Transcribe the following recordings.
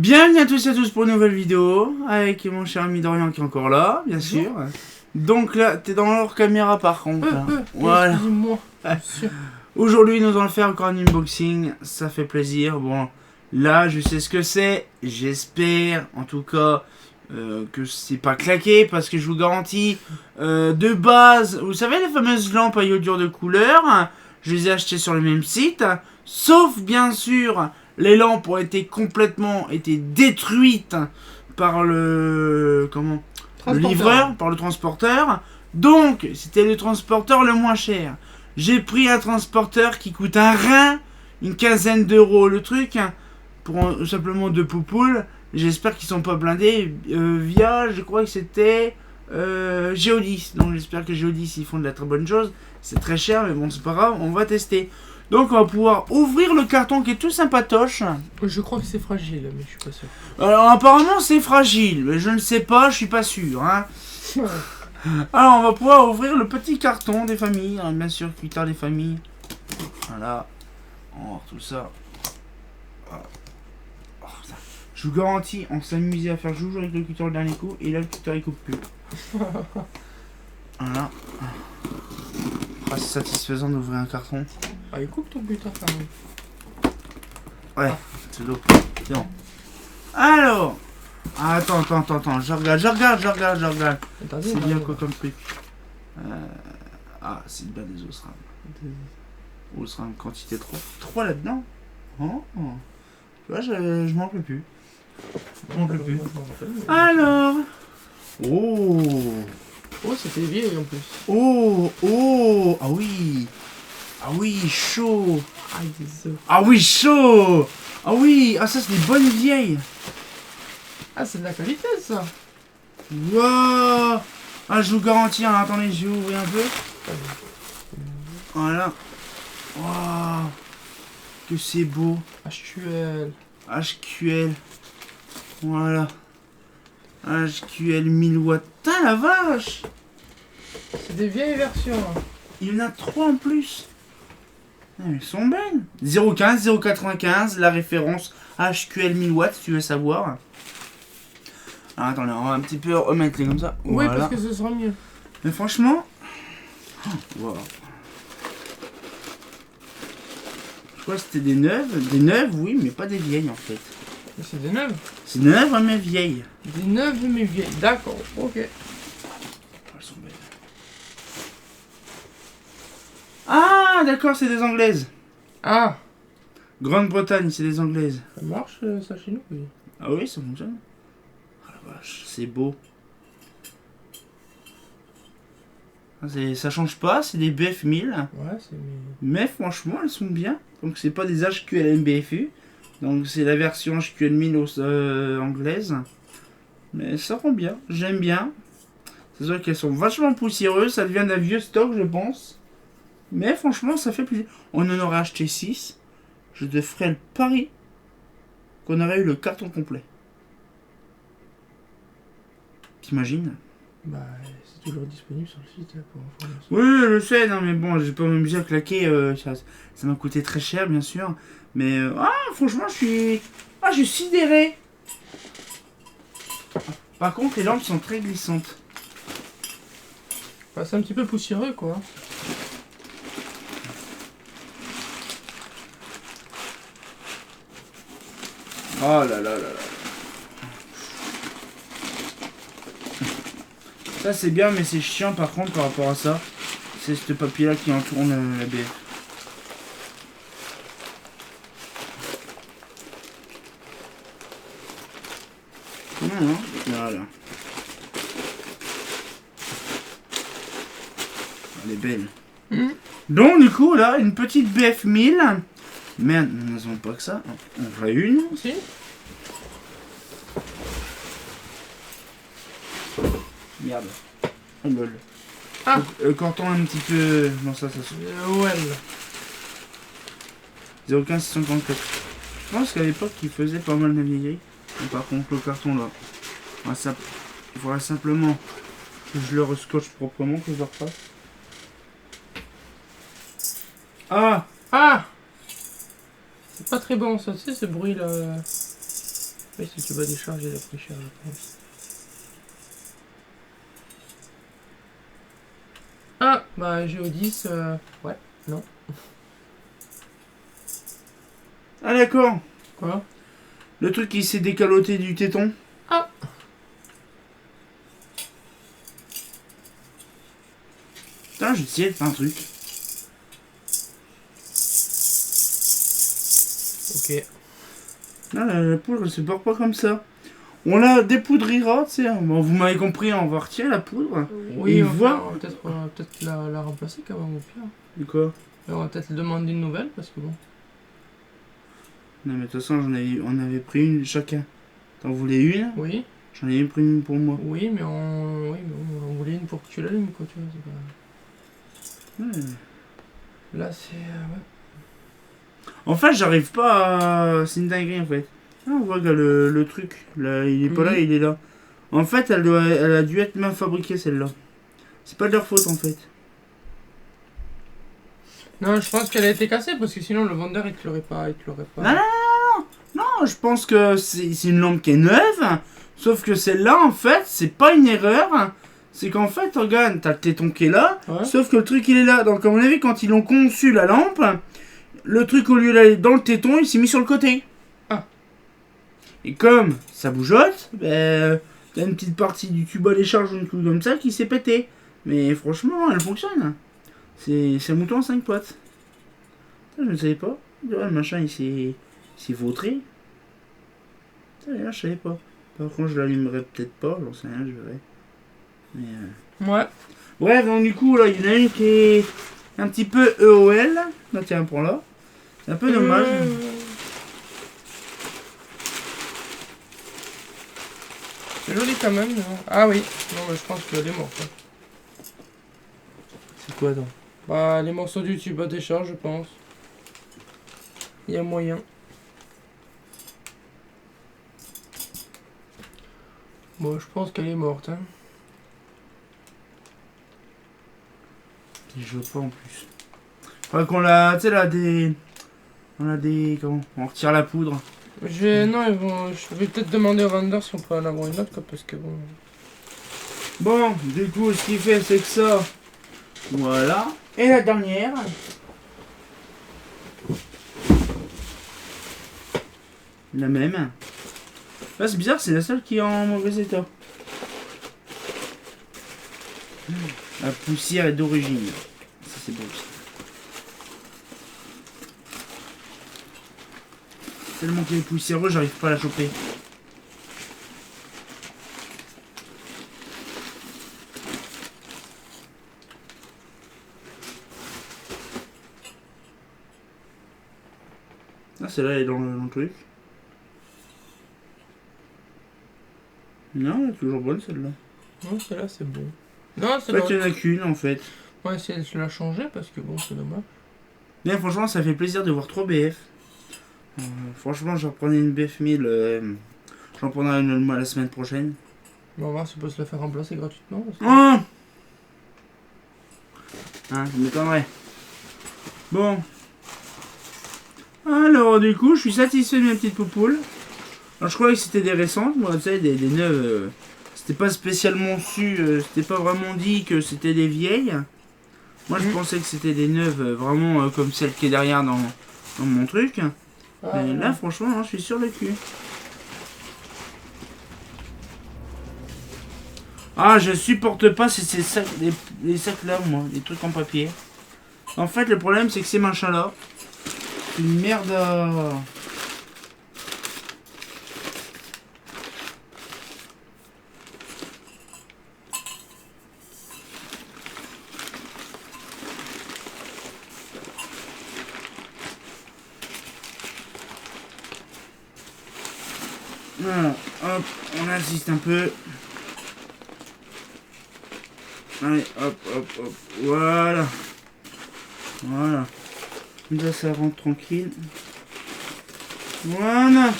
Bienvenue à tous et à tous pour une nouvelle vidéo avec mon cher ami Dorian qui est encore là, bien sûr. Donc là, t'es dans leur caméra par contre. Voilà. Excusez-moi. Aujourd'hui, nous allons faire encore un unboxing. Ça fait plaisir. Bon, là, je sais ce que c'est. J'espère, en tout cas, que c'est pas claqué parce que je vous garantis, de base, vous savez les fameuses lampes à iodure de couleur, je les ai achetées sur le même site. Sauf bien sûr, les lampes ont été complètement détruites par le le livreur, par le transporteur. Donc, c'était le transporteur le moins cher. J'ai pris un transporteur qui coûte un rein, une quinzaine d'euros le truc, pour simplement deux poupoules. J'espère qu'ils sont pas blindés via, je crois que c'était Geodis. Donc j'espère que Geodis ils font de la très bonne chose. C'est très cher, mais bon, c'est pas grave, on va tester. Donc on va pouvoir ouvrir le carton qui est tout sympatoche. Je crois que c'est fragile, mais je suis pas sûr. Alors apparemment c'est fragile, mais je ne sais pas, je suis pas sûr. Hein. Alors on va pouvoir ouvrir le petit carton des familles, hein, bien sûr, cuitar des familles. Voilà, on va voir tout ça. Oh, je vous garantis, on s'amusait à faire joujou avec le cutter le dernier coup, et là le cutter il coupe plus. Voilà. Ah, c'est satisfaisant d'ouvrir un carton. Ah, il coupe ton butin quand même. Ouais, c'est l'eau. C'est bon. Alors, attends, je regarde. C'est bien quoi comme truc. Ah, c'est bien des Osram. Osram, quantité 3. 3 là-dedans. Oh. Tu vois, je m'en peux plus. Alors. Oh, c'était vieille en plus. Oh. Ah oui, chaud. Ah, des œufs. Ah oui, chaud. Ah oui, ça c'est des bonnes vieilles. Ah, c'est de la qualité ça. Wow. Ah, je vous garantis, hein, attendez, je vais ouvrir un peu. Voilà. Wow. Que c'est beau. HQL. Voilà. HQL 1000 watts. Putain, la vache. C'est des vieilles versions. Il y en a 3 en plus. Ah, elles sont belles. 015, 095, la référence HQL 1000 watts, si tu veux savoir. Alors, attendez, on va un petit peu remettre les comme ça. Oui, Voilà. parce que ce sera mieux. Mais franchement... Wow. Je crois que c'était des neuves. Des neuves, oui, mais pas des vieilles en fait. Mais c'est des neuves. C'est des neuves, mais vieilles. Des neuves mais vieilles. D'accord, ok. Elles sont belles. Ah, d'accord, c'est des anglaises. Ah, Grande-Bretagne, c'est des anglaises. ça marche ça chez nous, oui. Ah oui, ça fonctionne. Ah la vache, c'est beau. Ah, ça change pas, c'est des BF 1000. Ouais, c'est... Mais franchement, elles sont bien. Donc c'est pas des HQL MBFU. Donc c'est la version HQL 1000 anglaise. Mais ça rend bien, j'aime bien. C'est vrai qu'elles sont vachement poussiéreuses, ça devient d'un vieux stock je pense. Mais franchement ça fait plaisir. On en aurait acheté 6. Je te ferai le pari qu'on aurait eu le carton complet. T'imagines? Bah, c'est toujours disponible sur le site là, pour information. Oui, je sais, non mais bon, j'ai pas m'amuser à claquer, ça m'a coûté très cher bien sûr. Mais franchement je suis sidéré. Par contre les lampes sont très glissantes. Bah, c'est un petit peu poussiéreux quoi. Oh là là. Ça c'est bien mais c'est chiant par contre par rapport à ça. C'est ce papier là qui entoure la BF. Voilà. Elle est belle. Donc du coup là une petite BF 1000. Merde, nous n'avons pas que ça. On voit une. Si. Merde. Oh lol. Ah. Le carton un petit peu... Non ça se... Ouais. 015 654. Je pense qu'à l'époque il faisait pas mal de vieilleries. Mais par contre le carton là. Il faudrait simplement que je le rescotche proprement, que je le refasse. Ah. C'est pas très bon ça, tu sais ce bruit là. Oui, si tu vas décharger, il a pris cher, je pense. Ah, bah Géodis, ouais, non. Ah d'accord. Quoi? Le truc qui s'est décaloté du téton. Ah, Putain, j'ai essayé de faire un truc. ok. Non, la poudre, elle se porte pas comme ça. On la dépoudrira, tu sais. Bon, vous m'avez compris, on va retirer la poudre. Oui, Et on voir. va peut-être la remplacer quand même au pire. De quoi? Et on va peut-être lui demander une nouvelle parce que bon. Non, mais de toute façon, on avait pris une chacun. T'en voulais une? Oui, J'en ai pris une pour moi. oui, mais on voulait une pour que tu l'allumes, quoi, tu vois. C'est pas... Ouais. Là, c'est. Ouais. En fait, j'arrive pas à. C'est une dinguerie en fait. Ah, on voit que le truc, là, il est pas là, Mhm. il est là. En fait, elle a dû être mal fabriquée celle-là. C'est pas de leur faute en fait. Non, je pense qu'elle a été cassée parce que sinon le vendeur il te l'aurait pas. Non, non, non, je pense que c'est une lampe qui est neuve. Sauf que celle-là, en fait, c'est pas une erreur. C'est qu'en fait, regarde, t'as le téton qui est là. Ouais. Sauf que le truc, il est là. Donc, à mon avis, quand ils ont conçu la lampe, le truc, au lieu d'aller dans le téton, il s'est mis sur le côté. Ah. Et comme ça bougeotte, ben, t'as une petite partie du tube à décharge ou une truc comme ça qui s'est pété. Mais franchement, elle fonctionne. C'est un mouton à 5 pattes. Ça, je ne savais pas. Ouais, le machin, il s'est vautré. Ça, d'ailleurs, je savais pas. Par contre, je l'allumerai peut-être pas, j'en sais rien, je verrai. Mais Ouais. bref, donc du coup, là, il y en a une qui est un petit peu EOL. Là, tiens, prends-la. C'est un peu dommage. C'est joli quand même. Non. Ah oui. Non, mais je pense qu'elle est morte. Hein. C'est quoi, donc? Bah, les morceaux du tube à décharge, je pense. Il y a moyen. Bon, je pense qu'elle est morte. Hein. Je veux pas en plus. Faudrait qu'on la. Tu sais, là, des. On a des. Comment? On retire la poudre. Non, je vais peut-être demander au vendeur si on peut en avoir une autre, quoi, parce que bon. Bon, du coup, ce qu'il fait, c'est que ça. Voilà. Et la dernière. La même. Là, c'est bizarre, c'est la seule qui est en mauvais état. La poussière est d'origine. Ça, c'est beau aussi. Tellement qu'elle est poussiéreuse, j'arrive pas à la choper. Ah, celle-là, elle est dans le truc. Non, elle est toujours bonne, celle-là. Non, celle-là, c'est bon. Non, En celle-là. fait, il n'y en a qu'une, en fait. Ouais, si elle se l'a changé, parce que bon, c'est dommage. Mais franchement, ça fait plaisir de voir 3 BF. Franchement, j'en prenais une BF 1000. J'en prendrai une la semaine prochaine. On va voir si on peut se la faire remplacer gratuitement. Parce que... Oh hein, ça m'étonnerait. Bon. Alors, du coup, je suis satisfait de mes petites poupoules. Alors, je croyais que c'était des récentes. Moi, tu sais, des neuves. C'était pas spécialement su. C'était pas vraiment dit que c'était des vieilles. Moi, je pensais que c'était des neuves vraiment comme celle qui est derrière dans mon truc. Ah, Mais ouais. là, franchement, hein, je suis sur le cul. Ah, je supporte pas ces sacs, les sacs là, moi, les trucs en papier. En fait, le problème, c'est que ces machins-là, c'est une merde à... Voilà, hop, on insiste un peu. Allez, hop, hop, hop, voilà. Voilà. Comme ça rentre tranquille. Voilà.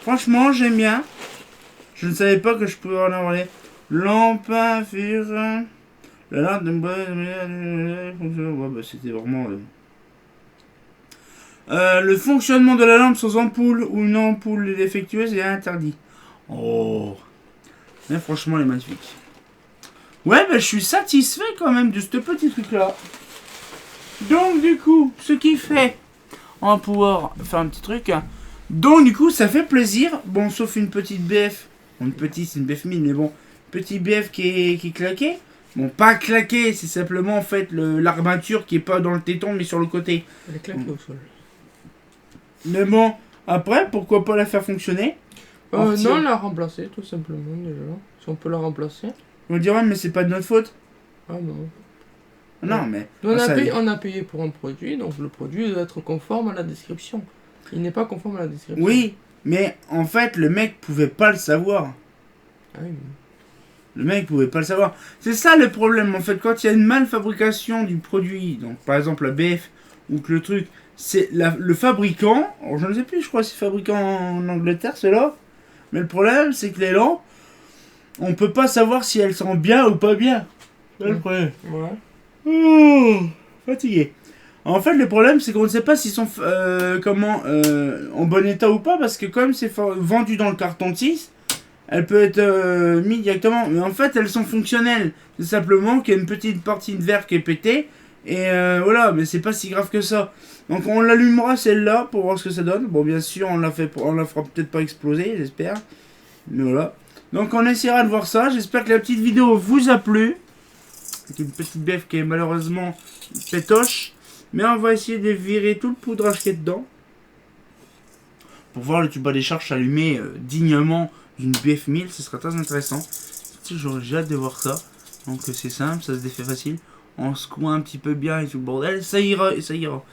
Franchement, j'aime bien. Je ne savais pas que je pouvais en avoir les lampes à fuir. La lampe de bois. Ouais, bah, c'était vraiment. Le fonctionnement de la lampe sans ampoule ou une ampoule défectueuse est interdit. Oh. Mais franchement, elle est magnifique. Ouais, bah, je suis satisfait quand même de ce petit truc-là. Donc, du coup, ce qui fait... On va pouvoir faire un petit truc. Donc, du coup, ça fait plaisir. Bon, sauf une petite BF. Bon, une petite, c'est une BF 1000, mais bon. Petit BF qui est claqué. Bon, pas claqué, c'est simplement en fait l'armature qui est pas dans le téton, mais sur le côté. Elle est claquée au sol. Mais bon, après, pourquoi pas la faire fonctionner? Non, la remplacer, tout simplement, déjà. Si on peut la remplacer. On dirait, mais c'est pas de notre faute. Ah non. Non, mais... On a payé pour un produit, donc le produit doit être conforme à la description. Il n'est pas conforme à la description. Oui, mais en fait, le mec pouvait pas le savoir. Ah oui, Le mec pouvait pas le savoir. C'est ça le problème, en fait, quand il y a une malfabrication du produit, donc par exemple la BF, ou que le truc, c'est le fabricant, alors je ne sais plus, je crois que c'est fabricant en Angleterre, ceux-là, mais le problème, c'est que les lampes, on peut pas savoir si elles sont bien ou pas bien. C'est le problème. Ouais. Oh, fatigué. En fait, le problème, c'est qu'on ne sait pas s'ils sont en bon état ou pas, parce que comme c'est vendu dans le carton de 6, elle peut être mise directement. Mais en fait, elles sont fonctionnelles. C'est simplement qu'il y a une petite partie de verre qui est pétée. Et voilà, mais c'est pas si grave que ça. Donc on l'allumera celle-là pour voir ce que ça donne. Bon, bien sûr, on la fera peut-être pas exploser, j'espère. Mais voilà. Donc on essaiera de voir ça. J'espère que la petite vidéo vous a plu. C'est une petite bête qui est malheureusement pétoche. Mais on va essayer de virer tout le poudrage qui est dedans. Pour voir le tube à décharge s'allumer dignement d'une BF 1000. Ce sera très intéressant. J'ai hâte de voir ça. Donc c'est simple, ça se défait facile. On secoue un petit peu bien et tout le bordel. Ça ira et ça ira.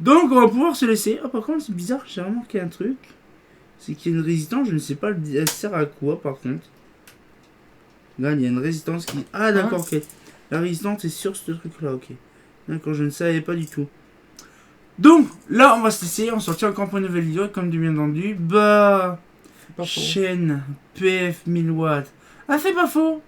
Donc on va pouvoir se laisser. Ah, par contre c'est bizarre, j'ai remarqué un truc. C'est qu'il y a une résistance, je ne sais pas elle sert à quoi par contre. Là il y a une résistance qui... Ah d'accord, ok. La résistance est sur ce truc là, ok. D'accord, je ne savais pas du tout. Donc là on va se laisser, on sortit encore pour une nouvelle vidéo comme du bien entendu. Bah... Chaîne PF 1000 watts. Ah c'est pas faux.